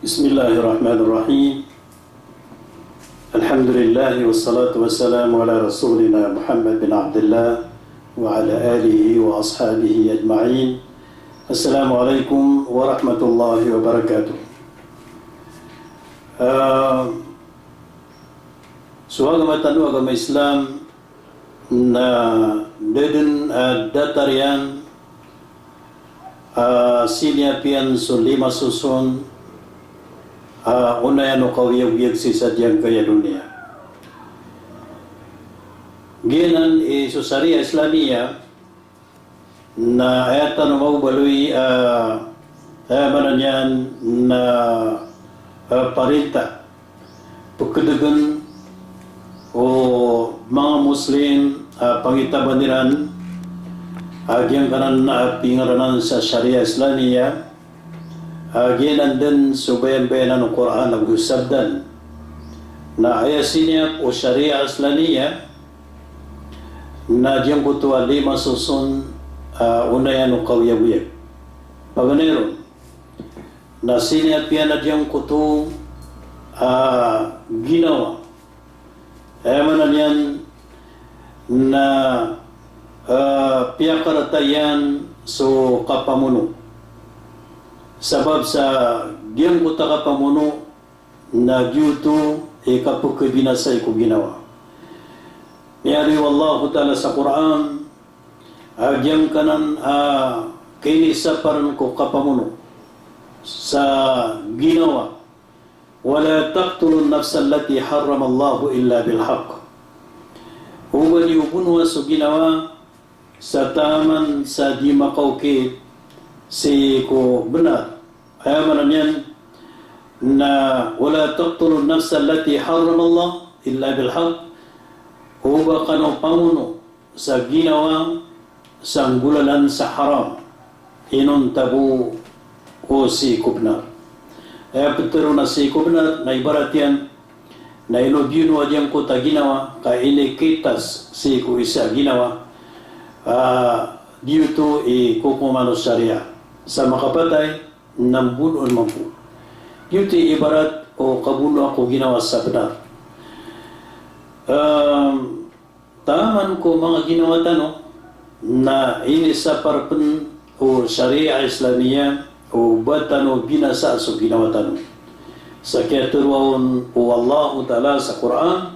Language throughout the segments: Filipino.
بسم الله الرحمن الرحيم. الحمد لله والصلاة والسلام على رسولنا محمد بن عبد الله وعلى آله وأصحابه أجمعين. السلام عليكم ورحمة الله وبركاته. Suagama tanu agama Islam na deden datarian siniapian sulima susun una no kawiyag si sadyang kaya dunia. Ginan susaria Islamia na ayatan mau balui mananyan na parita pagkadagan o mga Muslim pangitabandiran agyang kanan na pingaranan sa Sharia Islamia ginan din subayan-bayanan ng Quran nag-usabdan na ayasiniyap o Sharia Islamia na diyang kutuwa lima susun unayan o kawiyag-wiyag paganeron na siniyap yan na diyang kutu ginawa manan yan na piyakaratayan so kapamuno sabab sa diyang kuta kapamuno na gyuto kapag binasay ko ginawa niyari wallahu ta'ala sa Quran diyang kanan kainisaparan ko kapamuno sa ginawa wala taqtulun nafsa allati harrama Allahu illa bilhaq huwag niupunwa so ginawa sa taman sa di makaukit si ko benar ayamanan yan na wala taqtulun nafsa allati harrama Allah illa bilhaq huwag ka ng panguno sa ginawa sa gulalan sa haram inon tabu o si ko benar pero na si ko benar na ibarat yan na inobino adiyang ko ta ginawa ka inikitas si ko isa ginawa dito kukumano Sharia sa makapatay ng bunon mampu dito ibarat o kabuno ako ginawa sa benar taman ko mga ginawa tano na ini sa parpen o Sharia Islamia o batano binasa so ginawa tano sa katuruan o Allah Ta'ala sa Quran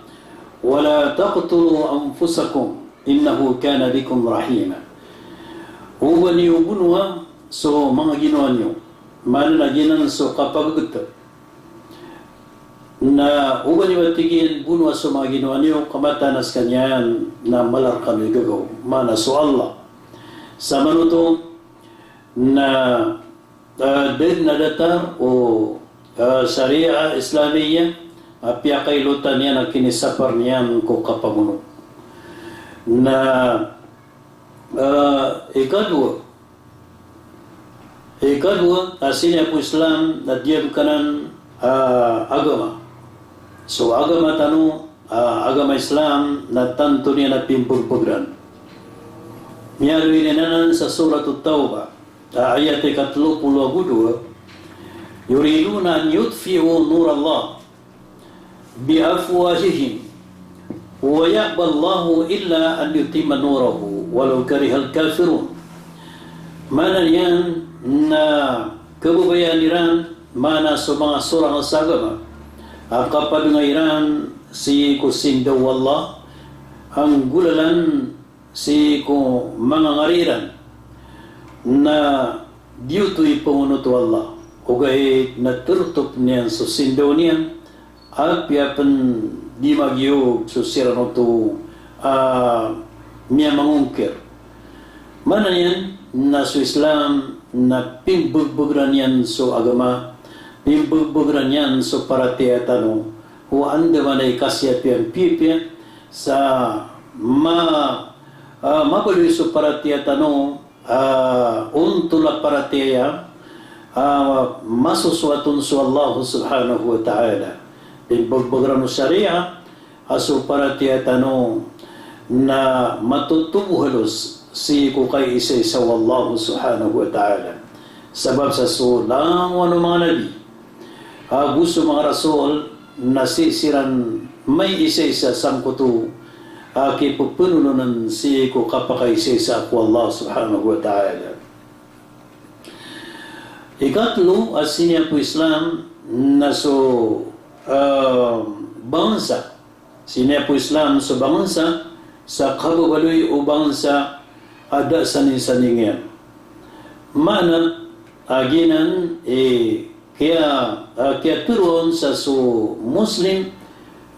wala taqtulu anfusakum innahu kana bikum rahima huwag niyo bunwa so mga ginawa niyo mananaginan so kapag na huwag niyo tigin bunwa so mga ginawa niyo kamatanas kanyan na malarkan niyo gagaw mana so Allah sa manuto na din na datar o Sharia Islamia piyakailutan niya ang kinisapar niyan ko kapamuno na ikadwa asin po Islam na diyam kanan agama so agama tano agama Islam na tanto niya na pimpurpugran miyari ninanan sa surat At-Tawbah ayat 32 yuriduna an yutfi'u nur Allah biafwahihim wa ya'ba Allahu illa an yutimma nurahu walau karihal kafirun mana yan na kabubayan Iran mana sa mga surah sa agama kapag nga Iran si kusindaw Allah ang gulalan si ko mga ngariran na diyuto'y pangunot Allah kugay naturtop niyan so sindaw niyan at piyapan di magyog so sirano to niya mangungkir mana yan na so Islam na pimbugbugran yan so agama pimbugbugran yan so paratiyatano huwanda man ay kasyapian pipian sa mabaloy so paratiyatano untula paratiyaya masuswatun su Allah subhanahu wa ta'ala pimbugbugran no Sharia aso paratiyatano na matutubuhalos si ko kay isa Allah subhanahu wa ta'ala sabab sa sulang ano mga nabi gusto mga rasul nasisiran may isa-isa sangkuto kipupununan si ko kapakaisa-isa ko Allah subhanahu wa ta'ala. Ikatlo, asinya po Islam na so bangsa. Sinya po Islam sa bangsa sa kababaloy o bangsa ada saning-saningyan. Mana aginan kaya turun sa so Muslim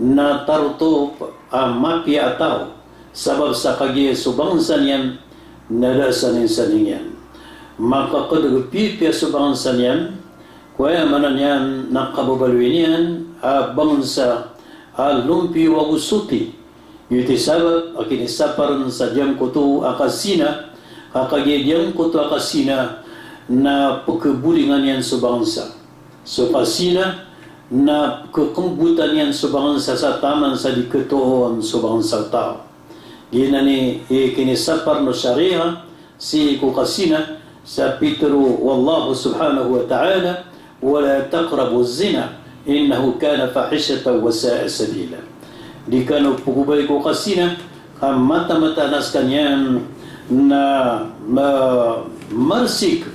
na taruto mapia atau sabab sa kagi so bangsa niyan nada saning-saningyan. Maka kadagpi pia so bangsa niyan kaya manan yan nakababaloy niyan bangsa lumpi wa usuti yuti sabab akinisaparan sa diyang kutu akasina kakagiyang kutu akasina na pagkabulingan yan sa bangsa so kasina na kekumbutan yan sa bangsa sa taman sa diketoon sa bangsa tao ginani kinisapar no syariah si kukasina sa Petro wallahu subhanahu wa ta'ala wala taqrabu zina innahu kana fahishatan wa sa'a sabila. Di kano pugubay ko kasina mata-mata naskan yan na marsik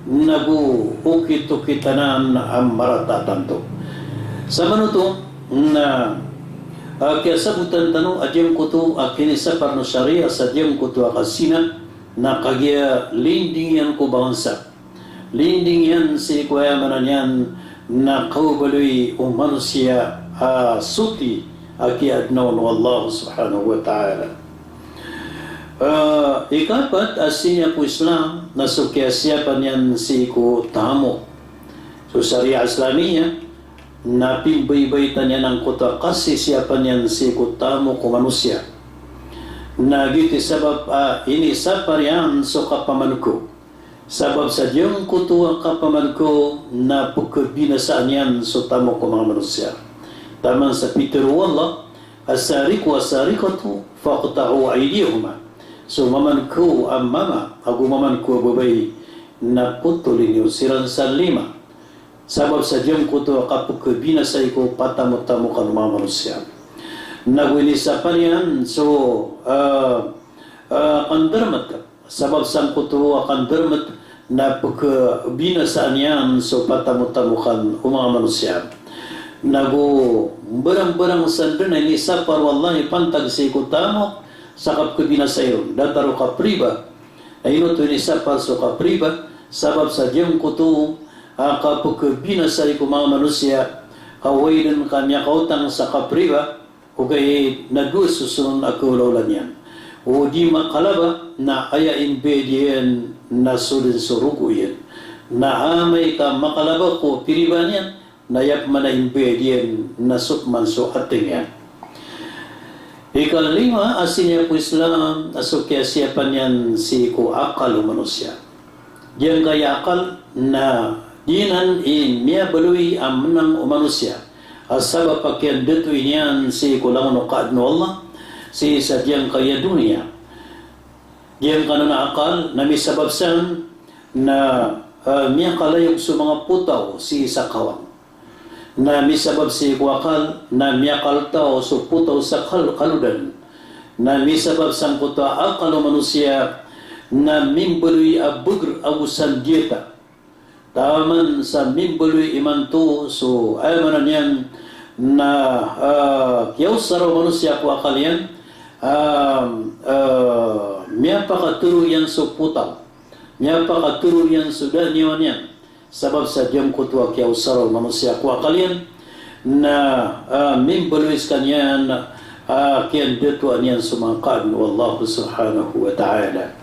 nagu ukit-ukitanan ang maratatan to. Sa manuto na kaya sabutan tanong adyang kuto akinisa parno syariah sa adyang kuto akasina na kagya linding yan ko bangsa. Linding yan si kuya manan yan na kaubaloy o manusia suti aki adnaw no Allah subhanahu wa ta'ala. Ikapat asinya po Islam na sukyasyapan yan si ko tamo. So syariah Islamiyah na pimbaybaytan yan ang kuta kasi siyapan yan si ko tamo ko manusia. Na giti sabab ini sapar yan so kapamanuko. Sabab sa diyang kutuwa kapaman ko na pagkabinasaan yan so tamo ko mga manusia. Taman sa Petro wallah, asariku asarikatu faqta'u aydiyahuma. So maman ko ang mama, ako maman ko babay na putulin yung siran sa 5. Sabab sa diyang kutuwa kapagkabinasay ko patamo-tamo ka ng mga manusia. Nagwinisapan yan so kandarmat ka. Sabab sang kutuwa kandarmat na pagkabinasaan yan so patamo-tamukan o mga manusia. Nago barang-barang sandun ay nisapar wallahi pantag sa ikutamo sa kapkabinasayon. Dataro ka priba. Ayun ito nisapar so ka priba. Sabab sa diyang kutu kapagkabinasay ko mga manusia kaway din kanya kautang sa kapriba o kaya nagususun ako laulan yan. O di makalaba na ayain bediyan na sulin surugo yan. Na amay ka makalaba ko piriban yan, nayak manayin bediyan na sukman so ating yan. Ikalima, asinya po Islam, asukya-siyapan yan si ko akal o manusia. Diyan kaya akal na dinan in miya baluy ang menang o manusia. Asaba pakyan dito yan si ko lang no kaadno Allah, si sadyang kaya dunia. Diyan ka na akal na may sababsan na miya kalayog sa mga putaw si isakawang. Na may sabab si kuakal na miya kaltaw sa putaw sa kaludan. Na may sabab sang putaw akal o manusia na mimbuloy abugr agusan dieta. Taman sa mimbuloy imanto so ayamanan yan na kiyawsar o manusia kuakal yan miya pakaturo yan so putaw. Miya pakaturo yan so danyawan yan. Sabab sa diyang kutwa kiyawsar o manusia kuakal yan na mimbuloy kanyan kiyan dituan yan sumakad wallahu subhanahu wa ta'ala.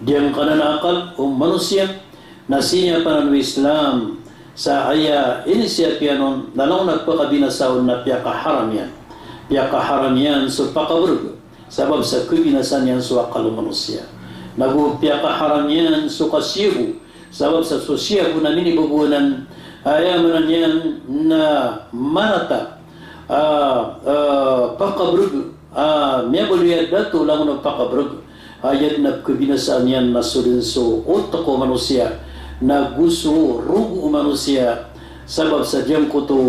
Diyang kananakal o manusia na siya panan Islam sa aya inisyapianon nalaw nagpakabinasaon na piyakaharam yan. Piyakaharam yan so pakaburgo. Sabab sa kubinasan yan so akal o manusia. Nagpiyakaharam yan so kasiyabu. Sabab sa sosiyabu na ninibubunan ayamanan yan na manata pakaburgo. Miyabuliyad dato lang ng pakaburgo. Ayat na kebinasaan yan na sulinso otak o manusia na gusto rugo o manusia Sebab sajam ko to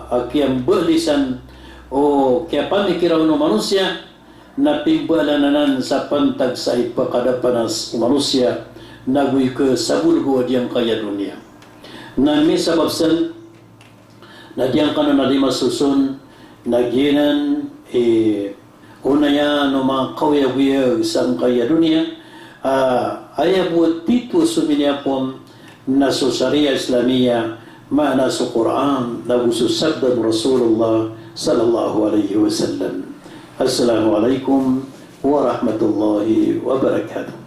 akiam berlisan o kaya pamikiraw no manusia na pigbalanan sa pantag sa ipakadapanas manusia nagui ke sabulgo diyang kaya dunia. Na may sababsan na diyang kanon na lima susun nagyenan unaya no mga kawiyag isang kaya dunia ayabuat titu suminiapon na sa Sharia Islamiyah mana sa Quran na sabda Rasulullah sallallahu alaihi wasallam. Assalamualaikum warahmatullahi wabarakatuh.